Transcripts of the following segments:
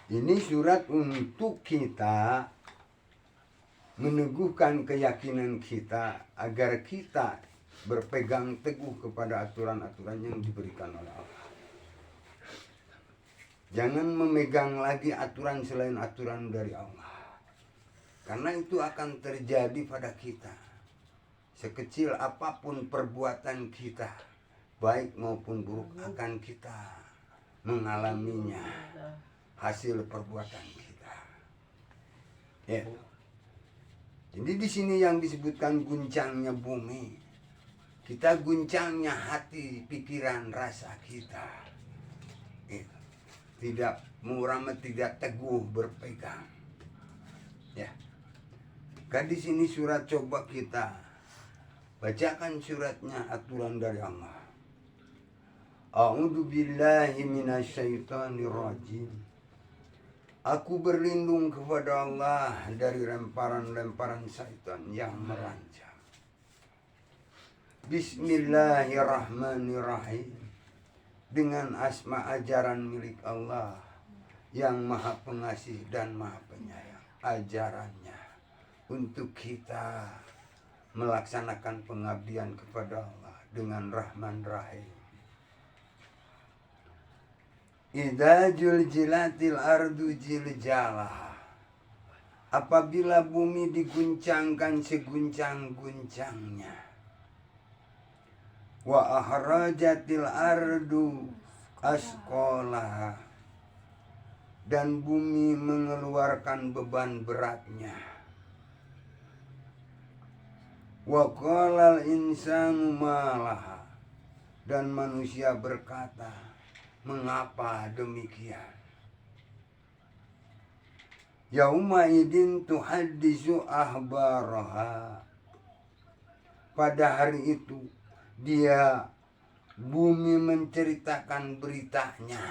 Ini surat untuk kita meneguhkan keyakinan kita agar kita berpegang teguh kepada aturan-aturan yang diberikan oleh Allah. Jangan memegang lagi aturan selain aturan dari Allah. Karena itu akan terjadi pada kita. Sekecil apapun perbuatan kita, baik maupun buruk, akan kita mengalaminya hasil perbuatan kita. Ya. Jadi di sini yang disebutkan guncangnya bumi, kita guncangnya hati, pikiran, rasa kita. Tidak muram, tidak teguh berpegang. Ya. Kan di sini surat, coba kita bacakan suratnya, aturan dari Allah. A'udzu billahi minasyaitonir rajim. Aku berlindung kepada Allah dari lemparan-lemparan syaitan yang merancang. Bismillahirrahmanirrahim. Dengan asma ajaran milik Allah yang maha pengasih dan maha penyayang. Ajarannya untuk kita melaksanakan pengabdian kepada Allah dengan Rahman Rahim. Idza juljilatil ardu jiljalah. Apabila bumi diguncangkan seguncang-guncangnya. Wa ahrajatil ardu asqalaha. Dan bumi mengeluarkan beban beratnya. Wa qalal insanu malaha. Dan manusia berkata, mengapa demikian? Yauma idin tuhaddisu ahbaraha. Pada hari itu dia bumi menceritakan beritanya,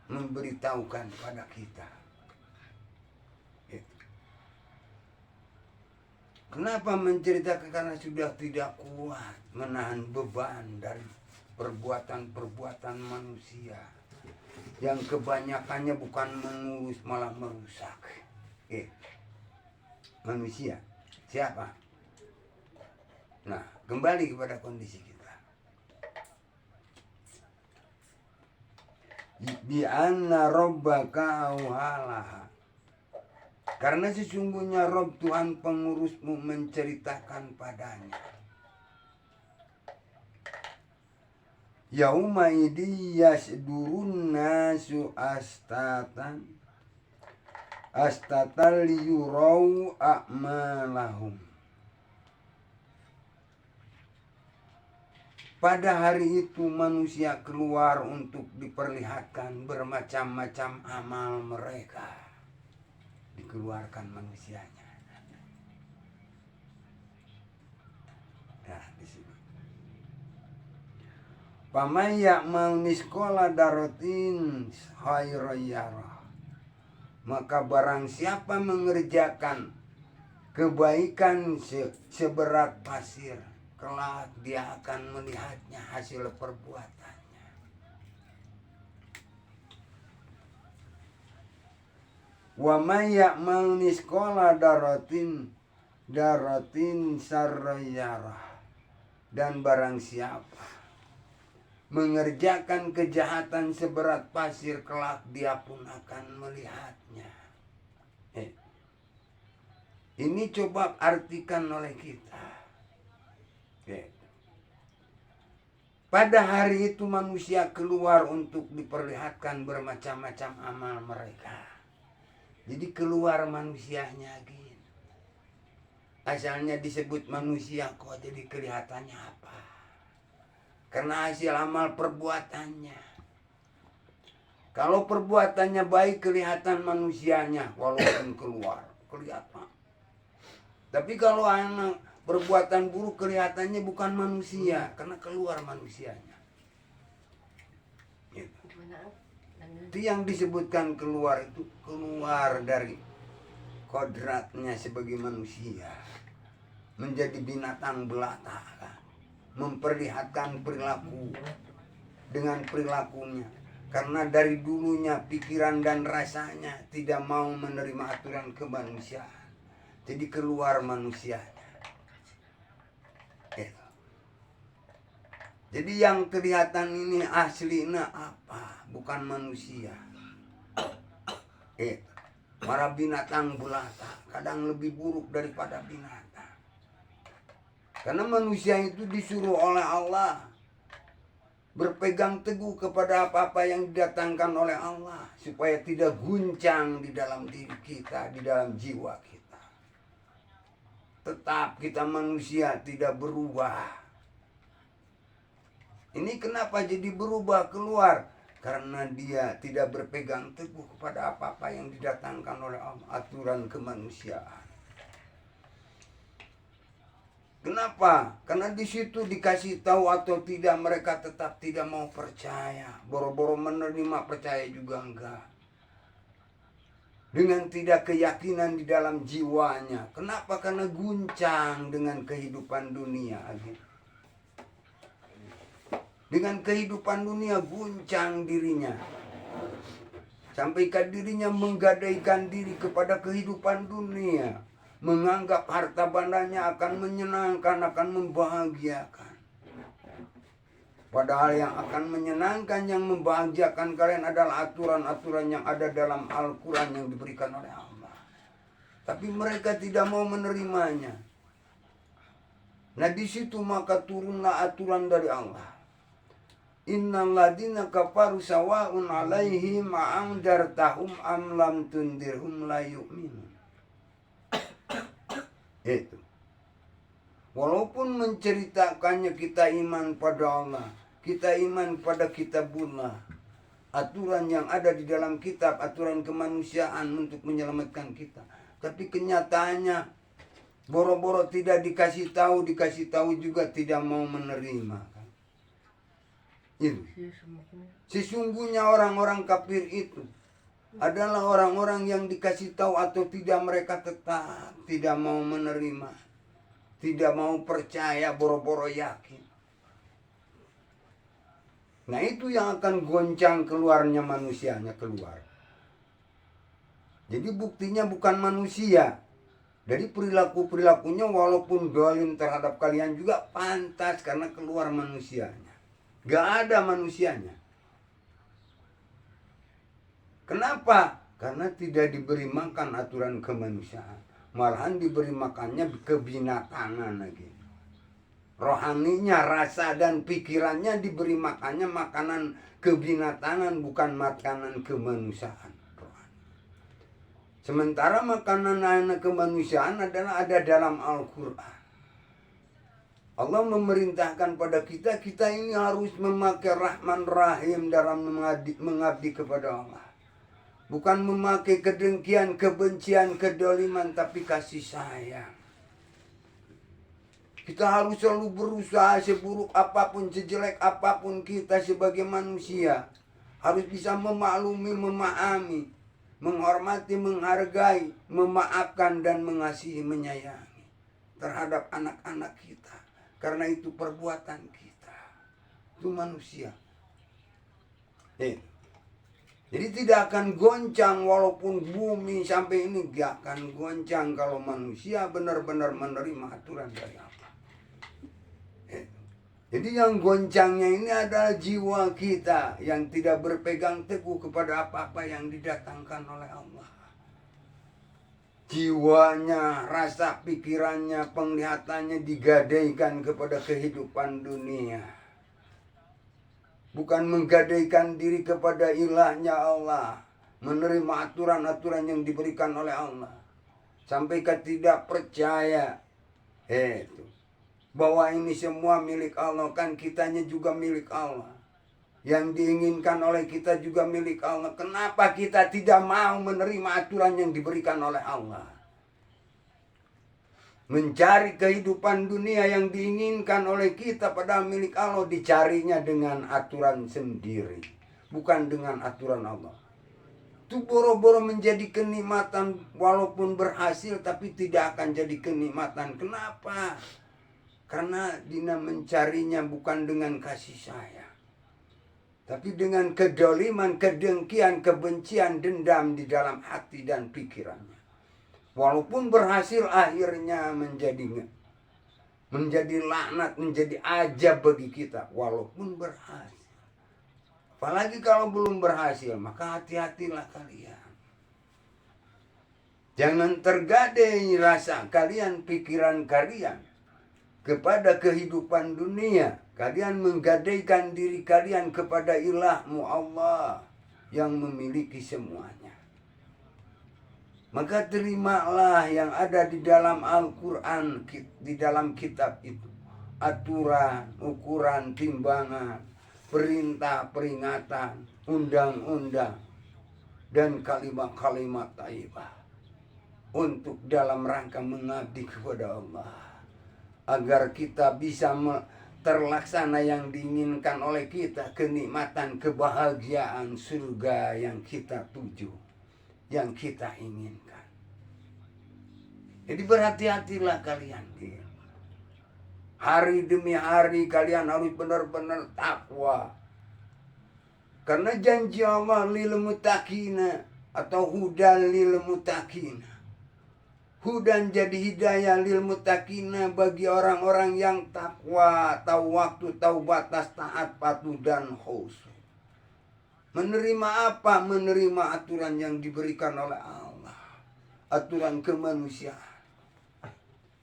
memberitahukan pada kita. Kenapa menceritakan? Karena sudah tidak kuat menahan beban dari perbuatan-perbuatan manusia yang kebanyakannya bukan mengurus malah merusak. Manusia siapa? Nah, kembali kepada kondisi kita. Bi anna rabbaka auhalaha. Karena sesungguhnya Rob Tuhan pengurusmu menceritakan padanya. Yauma idzi yasdurun nasu astatan liyurau a'malahum. Pada hari itu manusia keluar untuk diperlihatkan bermacam-macam amal mereka. Dikeluarkan manusianya. Nah, di sini. Faman ya'mal misqala dzarratin khairan yarah. Maka barang siapa mengerjakan kebaikan seberat pasir, kelak dia akan melihatnya hasil perbuatannya. Wa may ya'mal misqala dzarratin syarran yarah. Dan barang siapa mengerjakan kejahatan seberat pasir, kelak dia pun akan melihatnya. Ini coba artikan oleh kita. Pada hari itu manusia keluar untuk diperlihatkan bermacam-macam amal mereka. Jadi keluar manusianya gitu. Asalnya disebut manusia, kok jadi kelihatannya apa? Karena hasil amal perbuatannya. Kalau perbuatannya baik, kelihatan manusianya, walaupun keluar, kelihatan. Tapi kalau anak perbuatan buruk, kelihatannya bukan manusia, karena keluar manusianya. Gitu. Itu yang disebutkan keluar, itu keluar dari kodratnya sebagai manusia. Menjadi binatang belata, kan? Memperlihatkan perilaku dengan perilakunya. Karena dari dulunya pikiran dan rasanya tidak mau menerima aturan kemanusiaan. Jadi keluar manusianya. Gitu. Jadi yang kelihatan ini aslinya apa? Bukan manusia. Para binatang belata kadang lebih buruk daripada binatang. Karena manusia itu disuruh oleh Allah berpegang teguh kepada apa-apa yang didatangkan oleh Allah, supaya tidak guncang di dalam diri kita, di dalam jiwa kita. Tetap kita manusia tidak berubah. Ini kenapa jadi berubah keluar? Karena dia tidak berpegang teguh kepada apa-apa yang didatangkan oleh Allah, aturan kemanusiaan. Kenapa? Karena di situ dikasih tahu atau tidak, mereka tetap tidak mau percaya. Boro-boro menerima, percaya juga enggak. Dengan tidak keyakinan di dalam jiwanya. Kenapa? Karena guncang dengan kehidupan dunia. Dengan kehidupan dunia guncang dirinya. Sampai dirinya menggadaikan diri kepada kehidupan dunia. Menganggap harta bandanya akan menyenangkan, akan membahagiakan. Padahal yang akan menyenangkan, yang membahagiakan kalian adalah aturan-aturan yang ada dalam Al-Quran yang diberikan oleh Allah. Tapi mereka tidak mau menerimanya. Nah di situ maka turunlah aturan dari Allah. Innal ladzina kafaru sawa'un 'alaihim a'andartahum am lam tundirhum la yu'minun. Itu. Walaupun menceritakannya kita iman pada Allah, kita iman pada kitabullah, aturan yang ada di dalam kitab, aturan kemanusiaan untuk menyelamatkan kita. Tapi kenyataannya boro-boro tidak dikasih tahu juga tidak mau menerima. Itu. Sesungguhnya orang-orang kafir itu adalah orang-orang yang dikasih tahu atau tidak, mereka tetap tidak mau menerima, tidak mau percaya, boro-boro yakin. Nah itu yang akan goncang keluarnya manusianya keluar. Jadi buktinya bukan manusia. Dari perilaku-perilakunya walaupun dolim terhadap kalian juga pantas karena keluar manusianya. Gak ada manusianya. Kenapa? Karena tidak diberi makan aturan kemanusiaan. Malahan diberi makannya kebinatangan lagi. Rohaninya, rasa dan pikirannya diberi makannya makanan kebinatangan, bukan makanan kemanusiaan. Sementara makanan kemanusiaan adalah ada dalam Al-Quran. Allah memerintahkan pada kita, kita ini harus memakai Rahman Rahim dalam mengabdi kepada Allah. Bukan memakai kedengkian, kebencian, kedoliman, tapi kasih sayang. Kita harus selalu berusaha, seburuk apapun, sejelek apapun kita sebagai manusia, harus bisa memaklumi, memahami, menghormati, menghargai, memaafkan, dan mengasihi, menyayangi terhadap anak-anak kita. Karena itu perbuatan kita. Itu manusia. Jadi tidak akan goncang walaupun bumi sampai ini gak akan goncang kalau manusia benar-benar menerima aturan dari Allah. Jadi yang goncangnya ini adalah jiwa kita yang tidak berpegang teguh kepada apa-apa yang didatangkan oleh Allah. Jiwanya, rasa pikirannya, penglihatannya digadaikan kepada kehidupan dunia. Bukan menggadaikan diri kepada ilahnya Allah. Menerima aturan-aturan yang diberikan oleh Allah. Sampai tidak percaya. Bahwa ini semua milik Allah. Kan kitanya juga milik Allah. Yang diinginkan oleh kita juga milik Allah. Kenapa kita tidak mau menerima aturan yang diberikan oleh Allah? Mencari kehidupan dunia yang diinginkan oleh kita padahal milik Allah, dicarinya dengan aturan sendiri, bukan dengan aturan Allah. Itu boro-boro menjadi kenikmatan walaupun berhasil, tapi tidak akan jadi kenikmatan. Kenapa? Karena Dina mencarinya bukan dengan kasih sayang. Tapi dengan kedoliman, kedengkian, kebencian, dendam di dalam hati dan pikirannya. Walaupun berhasil akhirnya menjadi laknat, menjadi ajab bagi kita. Walaupun berhasil. Apalagi kalau belum berhasil, maka hati-hatilah kalian. Jangan tergadai rasa kalian, pikiran kalian kepada kehidupan dunia. Kalian menggadaikan diri kalian kepada ilahmu Allah yang memiliki semuanya. Maka terimalah yang ada di dalam Al-Quran, di dalam kitab itu. Aturan, ukuran, timbangan, perintah, peringatan, undang-undang, dan kalimat-kalimat thayyibah. Untuk dalam rangka mengabdi kepada Allah. Agar kita bisa terlaksana yang diinginkan oleh kita, kenikmatan, kebahagiaan surga yang kita tuju, yang kita inginkan. Jadi berhati-hatilah kalian. Hari demi hari kalian harus benar-benar takwa. Karena janji Allah lil muttaqina atau hudan lil muttaqina. Hudan jadi hidayah lil muttaqina bagi orang-orang yang takwa, tahu waktu, tahu batas, taat, patuh dan khusyuk. Menerima apa? Menerima aturan yang diberikan oleh Allah. Aturan kemanusiaan.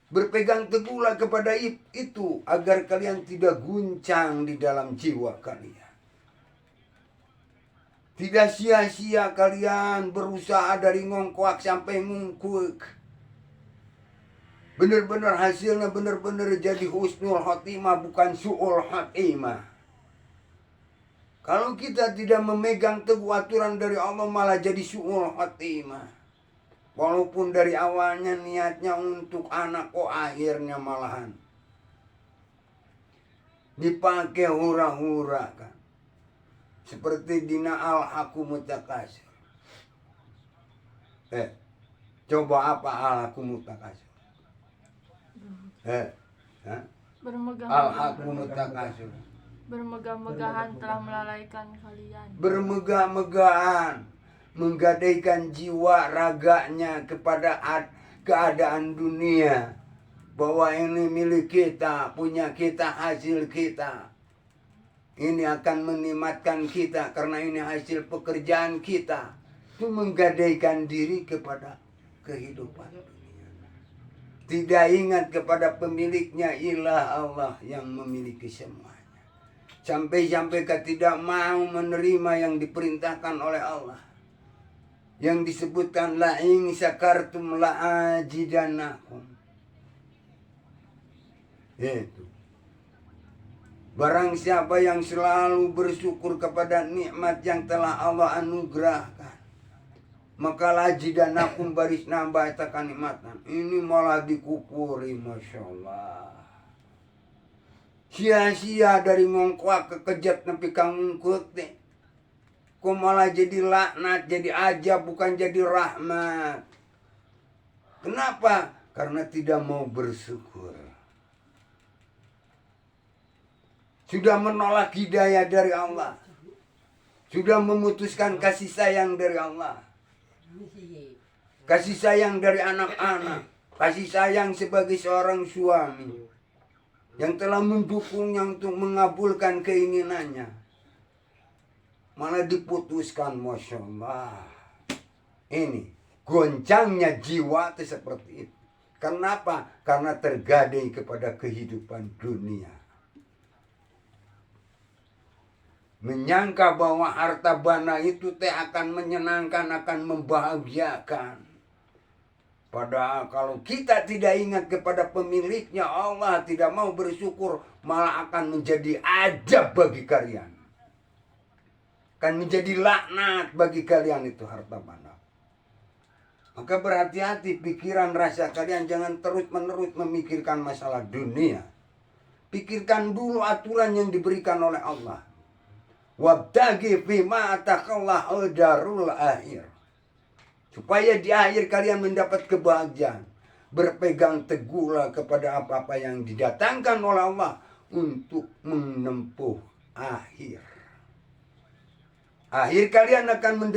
Berpegang teguhlah kepada itu agar kalian tidak guncang di dalam jiwa kalian. Tidak sia-sia kalian berusaha dari ngongkoak sampai ngungkuk. Benar-benar hasilnya benar-benar jadi husnul khotimah, bukan su'ul khotimah. Kalau kita tidak memegang teguh aturan dari Allah malah jadi su'ul khotimah. Walaupun dari awalnya niatnya untuk anak, kok akhirnya malahan dipakai hura-hura kan. Seperti dina al-haqqu mutakasir. Coba apa al-haqqu mutakasir? Bermegah-megahan telah melalaikan kalian. Bermegah-megahan, menggadaikan jiwa raganya kepada keadaan dunia, bahwa ini milik kita, punya kita, hasil kita. Ini akan menikmatkan kita karena ini hasil pekerjaan kita. Itu menggadaikan diri kepada kehidupan. Tidak ingat kepada pemiliknya, ilah Allah yang memiliki semuanya. Sampai-sampai kita tidak mau menerima yang diperintahkan oleh Allah. Yang disebutkan la'in syakartum la'ajidanakum. Itu. Barang siapa yang selalu bersyukur kepada nikmat yang telah Allah anugerahkan, maka lajidanakum baris nambah eta kanikmatan. Ini malah dikupuri, Masya Allah. Sia-sia dari ngongkoak kekejat nepi kang ngungkut teh. Kok malah jadi laknat, jadi ajab, bukan jadi rahmat. Kenapa? Karena tidak mau bersyukur. Sudah menolak hidayah dari Allah. Sudah memutuskan kasih sayang dari Allah. Kasih sayang dari anak-anak. Kasih sayang sebagai seorang suami yang telah mendukungnya untuk mengabulkan keinginannya. Malah diputuskan, Masya Allah. Ini goncangnya jiwa itu seperti itu. Kenapa? Karena tergadai kepada kehidupan dunia. Menyangka bahwa harta bana itu akan menyenangkan, akan membahagiakan. Padahal kalau kita tidak ingat kepada pemiliknya, Allah tidak mau bersyukur, malah akan menjadi ajab bagi kalian. Akan menjadi laknat bagi kalian itu harta bana. Maka berhati-hati pikiran rasa kalian, jangan terus-menerus memikirkan masalah dunia. Pikirkan dulu aturan yang diberikan oleh Allah. Wabtaghi fima atakallahu darul akhir. Supaya di akhir kalian mendapat kebahagiaan. Berpegang teguhlah kepada apa-apa yang didatangkan oleh Allah untuk menempuh akhir. Akhir kalian akan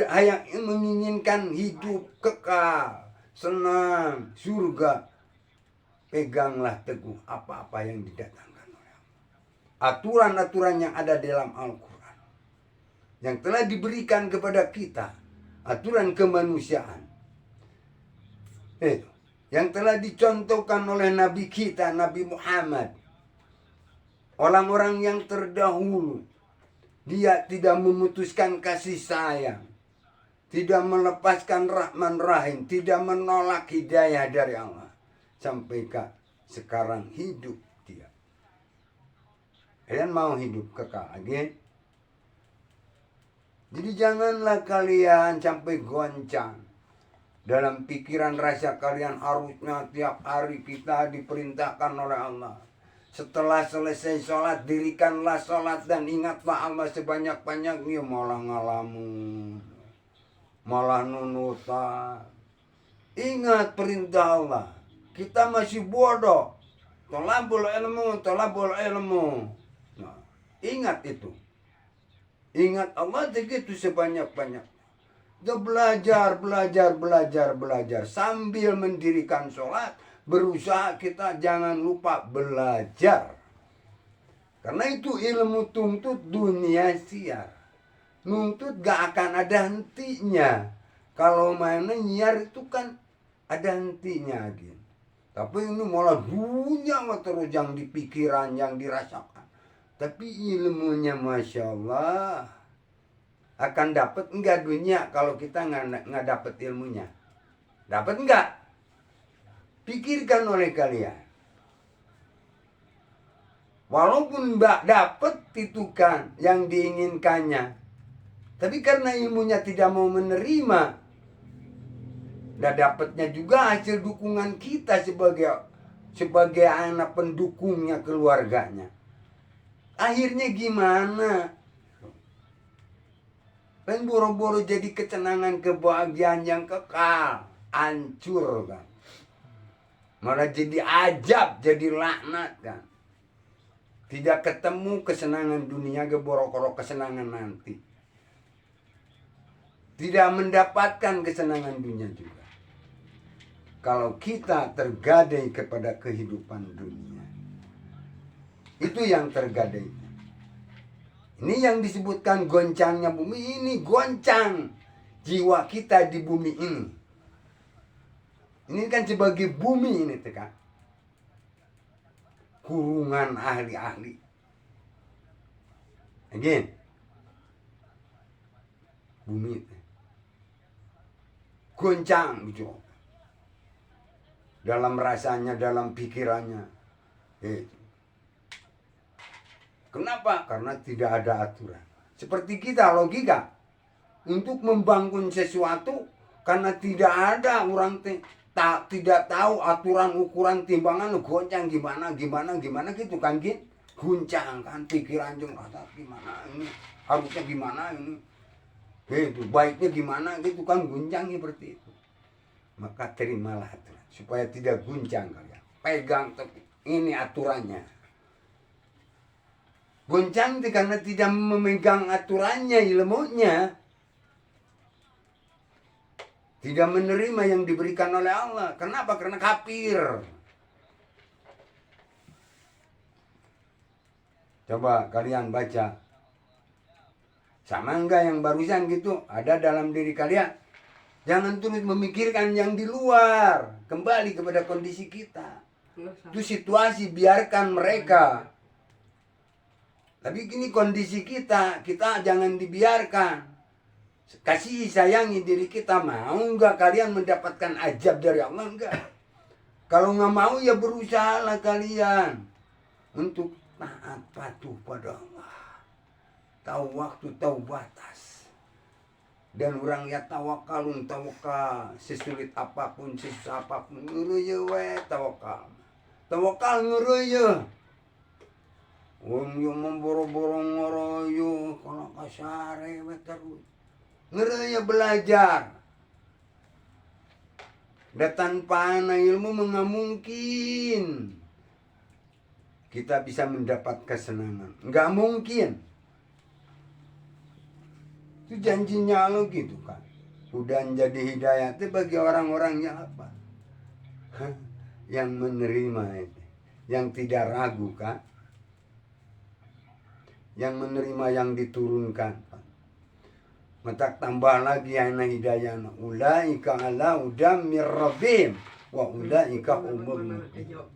menginginkan hidup kekal, senang, surga. Peganglah teguh apa-apa yang didatangkan oleh Allah. Aturan-aturan yang ada dalam Al-Quran, yang telah diberikan kepada kita, aturan kemanusiaan. Yang telah dicontohkan oleh Nabi kita, Nabi Muhammad. Orang-orang yang terdahulu, dia tidak memutuskan kasih sayang, tidak melepaskan Rahman Rahim, tidak menolak hidayah dari Allah. Sampai sekarang hidup dia. Kalian mau hidup kekal lagi? Jadi janganlah kalian sampai goncang. Dalam pikiran rasa kalian harusnya tiap hari kita diperintahkan oleh Allah. Setelah selesai sholat, dirikanlah sholat dan ingatlah Allah sebanyak-banyaknya. Malah ngalamun, malah nunutan. Ingat perintah Allah. Kita masih bodoh. Tolabul ilmu, tolabul ilmu. Nah, ingat itu. Ingat Allah begitu sebanyak-banyak. Kita belajar. Sambil mendirikan sholat, berusaha kita jangan lupa belajar. Karena itu ilmu tuntut dunia siar. Nuntut gak akan ada hentinya. Kalau mana nyiar itu kan ada hentinya gitu. Tapi ini malah dunia terus yang di pikiran, yang dirasakan. Tapi ilmunya Masya Allah. Akan dapat enggak dunia kalau kita nggak dapat ilmunya? Dapat enggak? Pikirkan oleh kalian. Walaupun mbak dapat itu kan yang diinginkannya, tapi karena ilmunya tidak mau menerima, dan dapatnya juga hasil dukungan kita sebagai anak pendukungnya keluarganya. Akhirnya gimana? Dan boro-boro jadi kesenangan, kebahagiaan yang kekal, hancur kan. Malah jadi ajab, jadi laknat kan. Tidak ketemu kesenangan dunia, geboro-boro kesenangan nanti. Tidak mendapatkan kesenangan dunia juga. Kalau kita tergadai kepada kehidupan dunia, itu yang tergadai. Ini yang disebutkan goncangnya bumi ini, goncang jiwa kita di bumi ini. Ini kan sebagai bumi ini tekan. Kurungan ahli-ahli. Again. Bumi itu. Goncang gitu. Dalam rasanya, dalam pikirannya. Kenapa? Karena tidak ada aturan. Seperti kita, logika. Untuk membangun sesuatu, karena tidak ada orang tidak tahu aturan, ukuran, timbangan, goncang gimana gitu kan, Gin? Guncang kan, pikiran jeng rasa gimana ini, harusnya gimana ini. Gitu, baiknya gimana gitu kan, guncang seperti itu. Maka terimalah aturan, supaya tidak guncang kalian. Pegang ini aturannya. Goncang itu karena tidak memegang aturannya, ilmunya. Tidak menerima yang diberikan oleh Allah. Kenapa? Karena kafir. Coba kalian baca. Sama enggak yang barusan gitu? Ada dalam diri kalian. Jangan terus memikirkan yang di luar. Kembali kepada kondisi kita. Itu situasi, biarkan mereka. Tapi gini kondisi kita jangan dibiarkan. Kasih sayangi diri kita. Mau enggak kalian mendapatkan ajab dari Allah? Enggak. Kalau nggak mau ya berusahalah kalian untuk taat patuh pada Allah. Tahu waktu, tahu batas. Dan orang ya tawakal. Sesulit apapun, sesusah apapun. Nguruya we tawakal. Tawakal nguruya. Yung memboro-boro ngoroyo, kalau kasare terus. Ngeraya belajar. Dan tanpa ilmu nggak mungkin kita bisa mendapat kesenangan. Nggak mungkin. Itu janjinya Allah gitu kan. Udah jadi hidayah itu bagi orang-orang yang apa? Yang menerima itu, yang tidak ragu kan, yang menerima yang diturunkan kan. Maka tambah lagi yang hidayah, ulaika ala udam mir rabbihim wa ulaika humul muhtadun.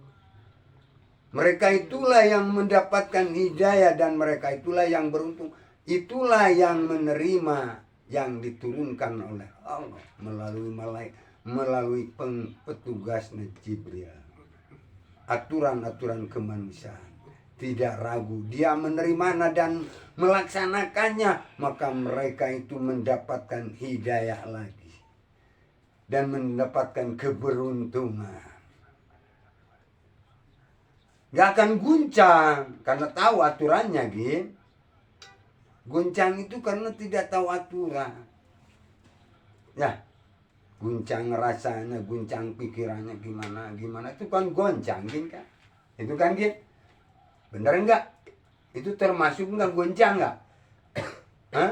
Mereka itulah yang mendapatkan hidayah dan mereka itulah yang beruntung. Itulah yang menerima yang diturunkan oleh Allah melalui malaikat, melalui petugas Jibril. Aturan-aturan kemanusiaan. Tidak ragu, dia menerimanya dan melaksanakannya, maka mereka itu mendapatkan hidayah lagi dan mendapatkan keberuntungan. Gak akan guncang karena tahu aturannya, gitu. Guncang itu karena tidak tahu aturan. Ya, guncang rasanya, guncang pikirannya gimana itu kan goncang, gitu kan? Itu kan, gitu. Bener enggak? Itu termasuk enggak goncang enggak? Hah?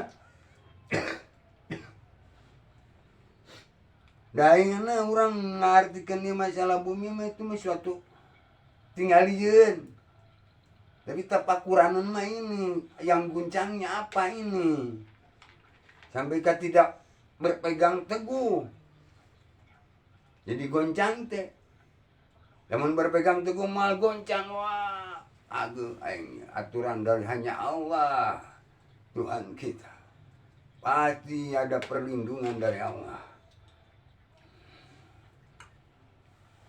Dayana orang mengartikan ini masalah bumi itu suatu tinggal liun. Tapi tapakuranan mah ini yang guncangnya apa ini? Sampai kita tidak berpegang teguh. Jadi goncang teh. Namun berpegang teguh mal goncang, wah. Aduh, aturan dari hanya Allah Tuhan kita. Pasti ada perlindungan dari Allah.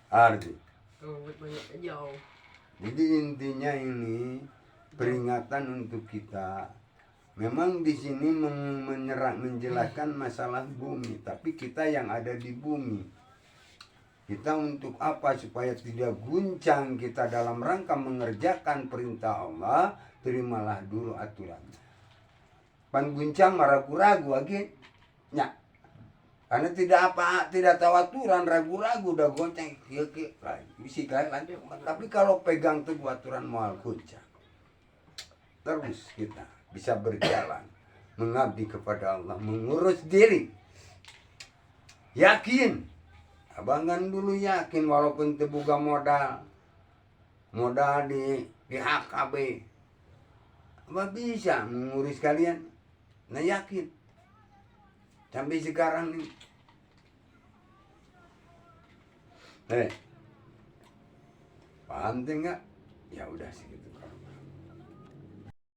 Arti. Jadi intinya ini peringatan untuk kita. Memang di sini menjelaskan masalah bumi, tapi kita yang ada di bumi. Kita untuk apa? Supaya tidak guncang kita dalam rangka mengerjakan perintah Allah, terimalah dulu aturannya. Pan guncang ragu-ragu lagi. Ya. Karena tidak tahu aturan, ragu-ragu udah goncang, bisa lanjut. Tapi kalau pegang teguh aturan moal guncang, terus kita bisa berjalan mengabdi kepada Allah, mengurus diri. Yakin, abang kan dulu yakin walaupun terbuka modal di HKB, abang bisa mengurus kalian. Nah yakin. Sampai sekarang nih. Paham enggak? Ya udah segitu.